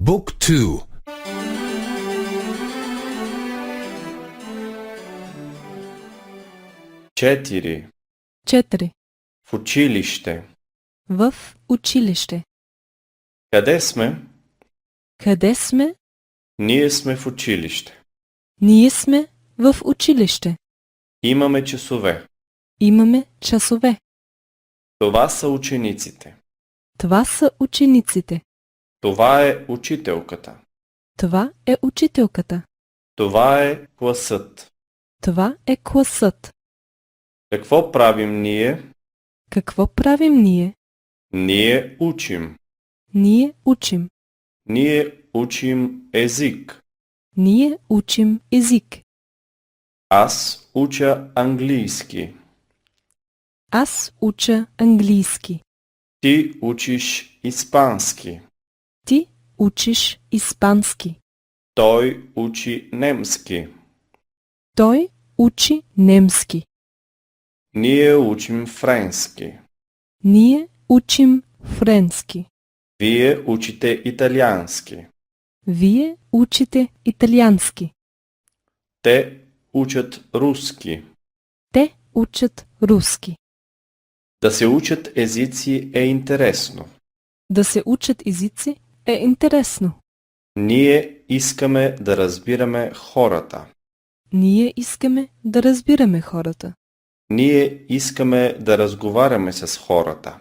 Book 2. 4. 4. В училище. В училище. Къде сме? Къде сме? Ние сме в училище. Ние сме в училище. Имаме часове. Имаме часове. Това са учениците. Това са учениците. Това е учителката. Това е учителката. Това е класът. Това е класът. Какво правим ние? Какво правим ние? Ние учим. Ние учим. Ние учим език. Ние учим език. Аз уча английски. Аз уча английски. Ти учиш испански. Ти учиш испански. Той учи немски. Той учи немски. Ние учим френски. Ние учим френски. Вие учите италиански. Вие учите италиански. Те учат руски. Те учат руски. Да се учат езици е интересно. Да се учат езици е интересно. Ние искаме да разбираме хората. Ние искаме да разбираме хората. Ние искаме да разговаряме с хората.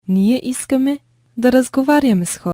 Ние искаме да разговаряме с хората.